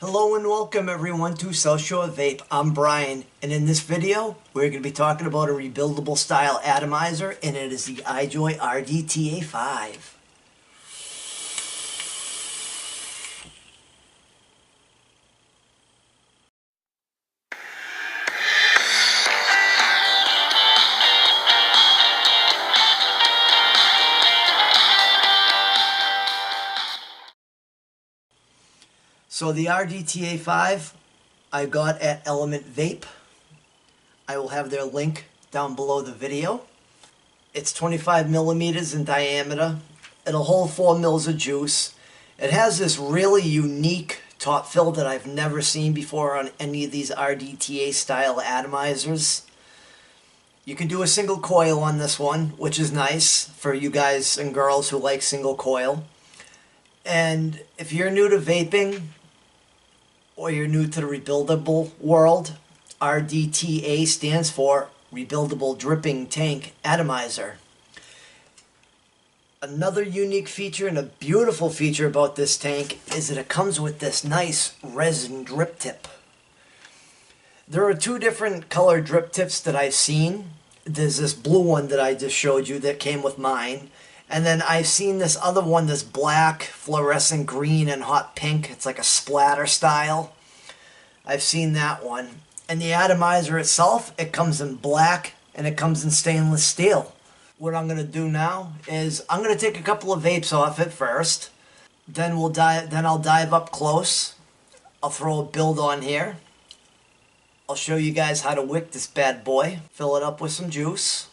Hello and welcome everyone to South Shore Vape. I'm Brian, and in this video we're going to be talking about a rebuildable style atomizer, and it is the Ijoy RDTA 5. So the RDTA 5 I got at Element Vape. I will have their link down below the video. It's 25 millimeters in diameter. It'll hold 4 mils of juice. It has this really unique top fill that I've never seen before on any of these RDTA style atomizers. You can do a single coil on this one, which is nice for you guys and girls who like single coil. And if you're new to vaping, or you're new to the rebuildable world, RDTA stands for Rebuildable Dripping Tank Atomizer. Another unique feature and a beautiful feature about this tank is that it comes with this nice resin drip tip. There are two different color drip tips that I've seen. There's this blue one that I just showed you that came with mine. And then I've seen this other one, this black, fluorescent green and hot pink. It's like a splatter style. I've seen that one. And the atomizer itself, it comes in black and it comes in stainless steel. What I'm going to do now is I'm going to take a couple of vapes off it first. Then I'll dive up close. I'll throw a build on here. I'll show you guys how to wick this bad boy. Fill it up with some juice.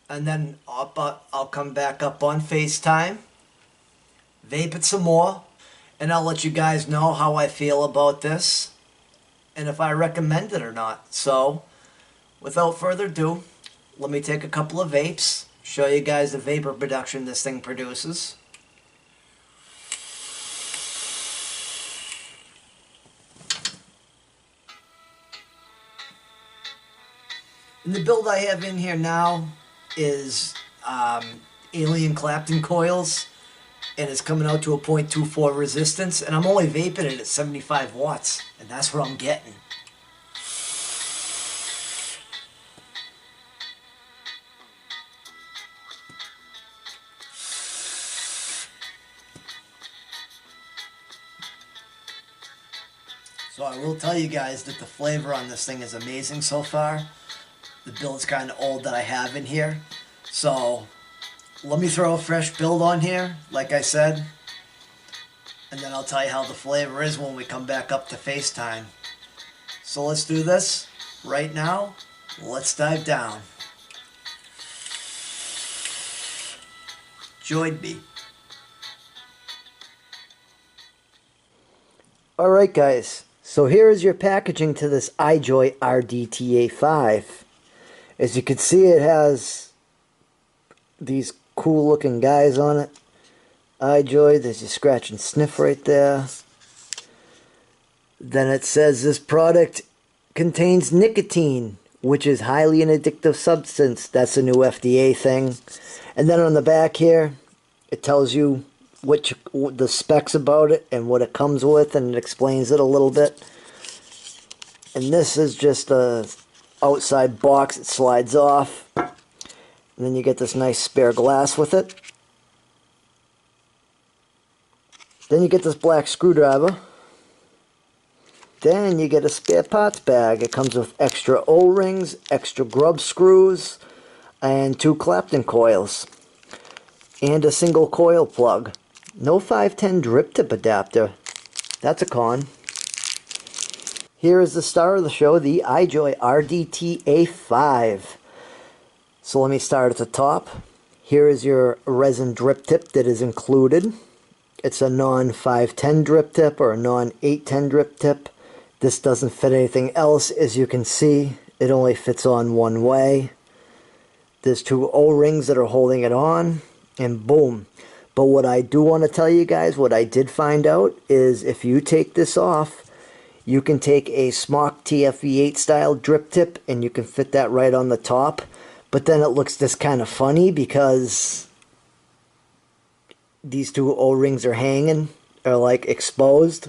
And then I'll come back up on FaceTime, vape it some more, and I'll let you guys know how I feel about this and if I recommend it or not. So, without further ado, let me take a couple of vapes, show you guys the vapor production this thing produces. And the build I have in here now is Alien Clapton coils, and it's coming out to a 0.24 resistance, and I'm only vaping it at 75 watts, and that's what I'm getting. So I will tell you guys that the flavor on this thing is amazing so far. The build's kind of old that I have in here. So let me throw a fresh build on here, like I said. And then I'll tell you how the flavor is when we come back up to FaceTime. So let's do this right now. Let's dive down. Join me. Alright guys, so here is your packaging to this Ijoy RDTA 5. As you can see, it has these cool looking guys on it. Ijoy, there's your scratch and sniff right there. Then it says this product contains nicotine, which is highly an addictive substance. That's a new FDA thing. And then on the back here, it tells you what the specs about it and what it comes with, and it explains it a little bit. And this is just a outside box. It slides off, and then you get this nice spare glass with it. Then you get this black screwdriver. Then you get a spare parts bag. It comes with extra O-rings, extra grub screws, and 2 Clapton coils, and a single coil plug. No 510 drip tip adapter. That's a con. Here is the star of the show, the Ijoy RDTA 5. So let me start at the top. Here is your resin drip tip that is included. It's a non-510 drip tip or a non-810 drip tip. This doesn't fit anything else. As you can see, it only fits on one way. There's 2 O-rings that are holding it on, and boom. But what I do want to tell you guys, what I did find out, is if you take this off, you can take a Smock TFV8 style drip tip and you can fit that right on the top. But then it looks just kind of funny because these 2 O-rings are hanging, are like exposed.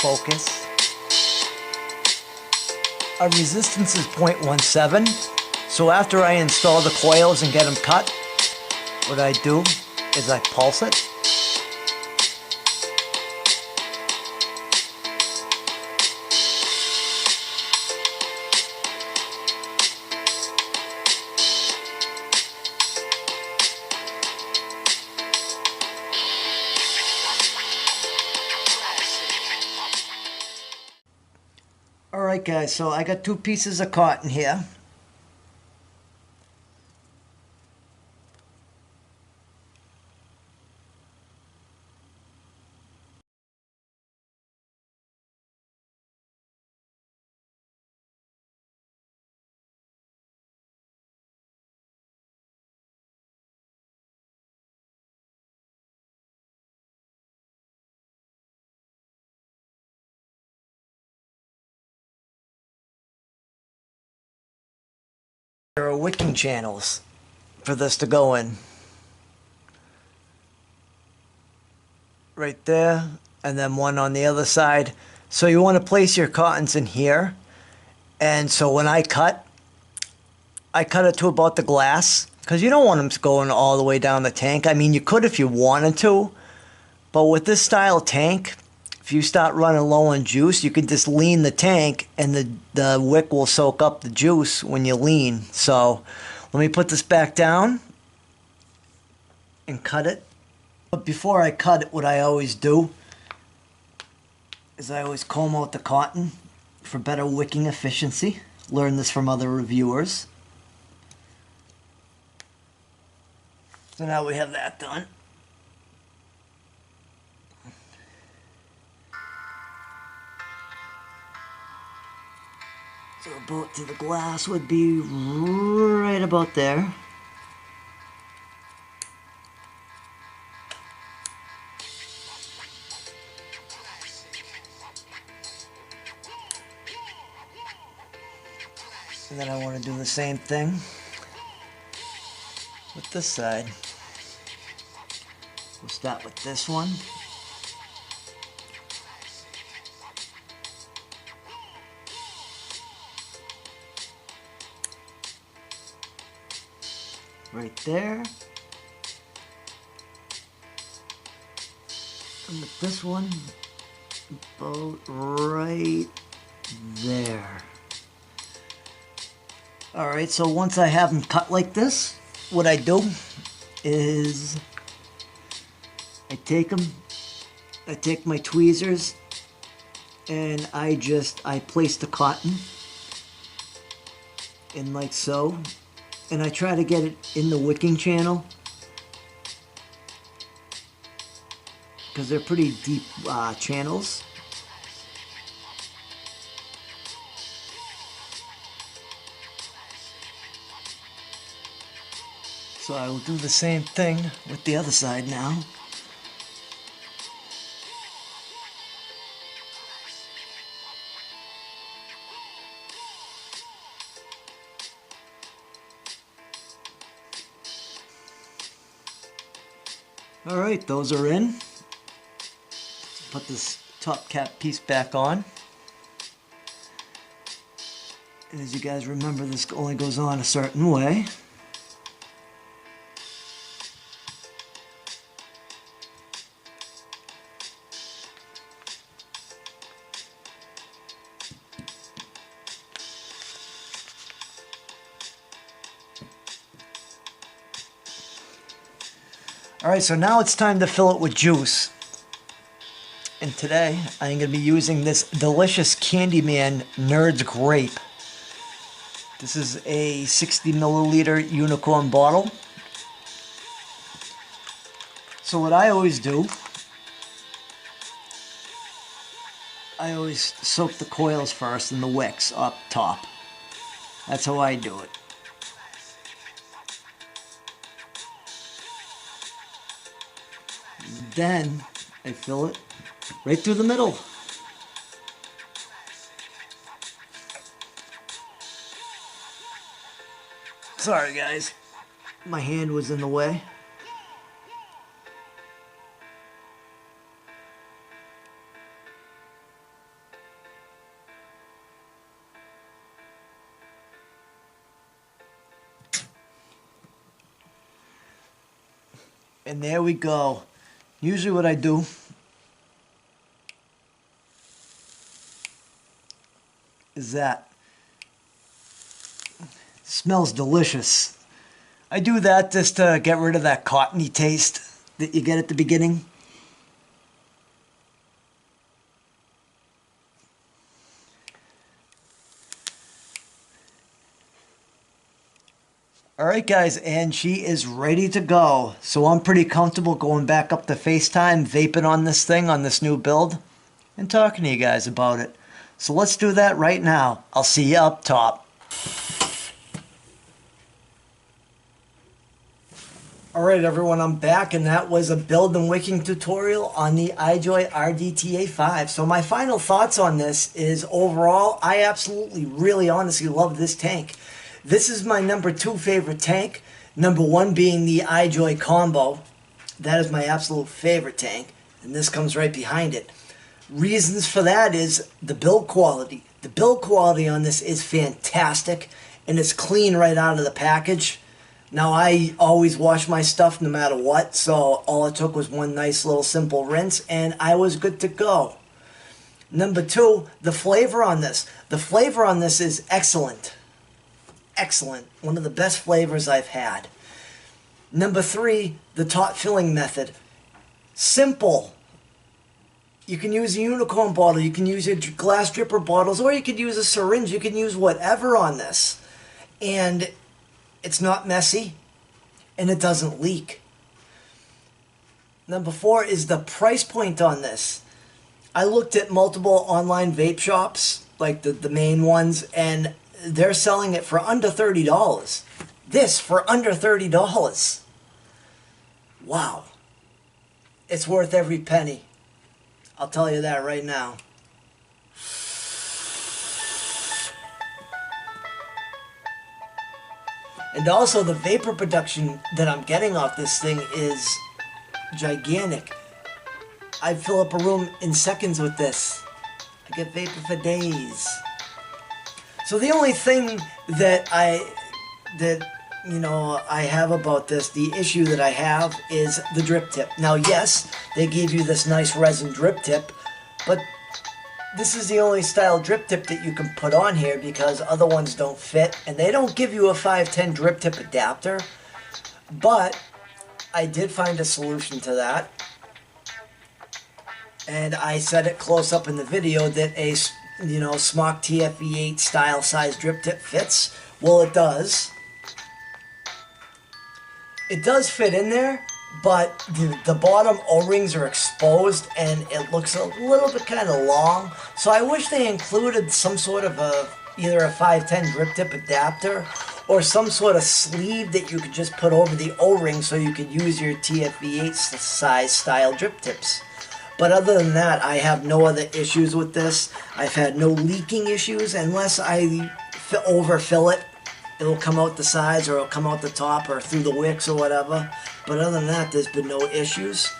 Focus. Our resistance is 0.17. So after I install the coils and get them cut, what I do is I pulse it. Alright guys, so I got 2 pieces of cotton here. There are wicking channels for this to go in. Right there, and then one on the other side. So you want to place your cottons in here. And so when I cut it to about the glass, because you don't want them going all the way down the tank. I mean, you could if you wanted to, but with this style tank, if you start running low on juice, you can just lean the tank and the wick will soak up the juice when you lean. So let me put this back down and cut it. But before I cut it, what I always do is I always comb out the cotton for better wicking efficiency. Learned this from other reviewers. So now we have that done. So about to the glass would be right about there. And then I want to do the same thing with this side. We'll start with this one. Right there. And with this one, about right there. Alright, so once I have them cut like this, what I do is I take my tweezers and I place the cotton in like so, and I try to get it in the wicking channel because they're pretty deep channels. So I will do the same thing with the other side now. Alright, those are in. Let's put this top cap piece back on. And as you guys remember, this only goes on a certain way. Alright, so now it's time to fill it with juice. And today, I'm going to be using this delicious Candyman Nerds Grape. This is a 60 milliliter unicorn bottle. So what I always do, I always soak the coils first and the wicks up top. That's how I do it. Then I fill it right through the middle. Sorry guys, my hand was in the way. And there we go. Usually what I do is that. Smells delicious. I do that just to get rid of that cottony taste that you get at the beginning. Alright guys, and she is ready to go. So I'm pretty comfortable going back up to FaceTime, vaping on this thing, on this new build, and talking to you guys about it. So let's do that right now. I'll see you up top. Alright everyone, I'm back, and that was a build and wicking tutorial on the Ijoy RDTA 5. So my final thoughts on this is, overall, I absolutely, really, honestly love this tank. This is my number 2 favorite tank. Number 1 being the Ijoy combo. That is my absolute favorite tank, and this comes right behind it. Reasons for that is the build quality. The build quality on this is fantastic, and it's clean right out of the package. Now, I always wash my stuff no matter what, so all it took was one nice little simple rinse, and I was good to go. Number 2, the flavor on this. The flavor on this is excellent. Excellent. One of the best flavors I've had. Number 3, the top filling method. Simple. You can use a unicorn bottle, you can use your glass dripper bottles, or you could use a syringe, you can use whatever on this. And it's not messy, and it doesn't leak. Number 4 is the price point on this. I looked at multiple online vape shops, like the main ones, and they're selling it for under $30. This for under $30. Wow. It's worth every penny. I'll tell you that right now. And also the vapor production that I'm getting off this thing is gigantic. I fill up a room in seconds with this. I get vapor for days. So the only thing that I have about this, the issue that I have, is the drip tip. Now, yes, they gave you this nice resin drip tip, but this is the only style drip tip that you can put on here because other ones don't fit, and they don't give you a 510 drip tip adapter. But I did find a solution to that, and I said it close up in the video that a Smock TFE8 style size drip tip fits. Well, it does. It does fit in there, but the bottom O-rings are exposed and it looks a little bit kind of long. So I wish they included some sort of either a 510 drip tip adapter or some sort of sleeve that you could just put over the O-ring so you could use your TFE8 size style drip tips. But other than that, I have no other issues with this. I've had no leaking issues unless I overfill it. It'll come out the sides, or it'll come out the top, or through the wicks, or whatever. But other than that, there's been no issues.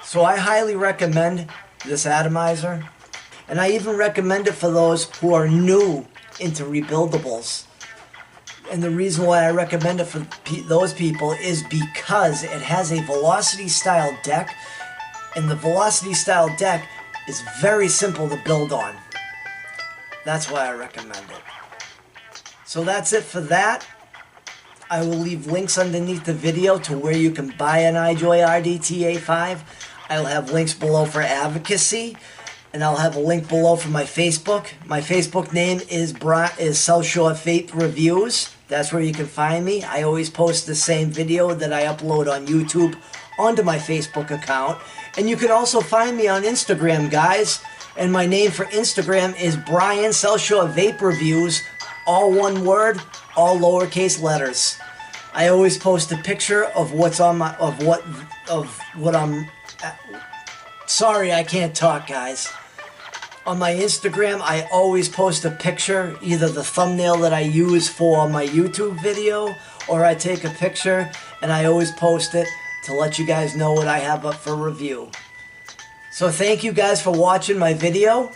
So I highly recommend this atomizer. And I even recommend it for those who are new into rebuildables. And the reason why I recommend it for those people is because it has a velocity style deck. And the velocity style deck is very simple to build on. That's why I recommend it. So that's it for that. I will leave links underneath the video to where you can buy an Ijoy RDTA 5. I'll have links below for Advocacy, and I'll have a link below for my Facebook. My Facebook name is South Shore Vapereviews. That's where you can find me. I always post the same video that I upload on YouTube onto my Facebook account. And you can also find me on Instagram, guys. And my name for Instagram is briansouthshorevapereviews. All one word, all lowercase letters. I always post a picture of what's on my what I'm. Sorry, I can't talk, guys. On my Instagram, I always post a picture, either the thumbnail that I use for my YouTube video, or I take a picture and I always post it to let you guys know what I have up for review. So thank you guys for watching my video.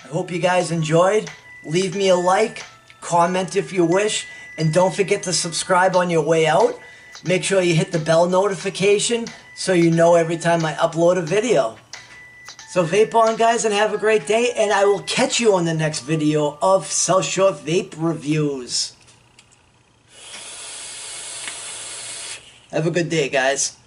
I hope you guys enjoyed. Leave me a like, comment if you wish, and don't forget to subscribe on your way out. Make sure you hit the bell notification so you know every time I upload a video. So vape on, guys, and have a great day, and I will catch you on the next video of South Shore Vape Reviews. Have a good day, guys.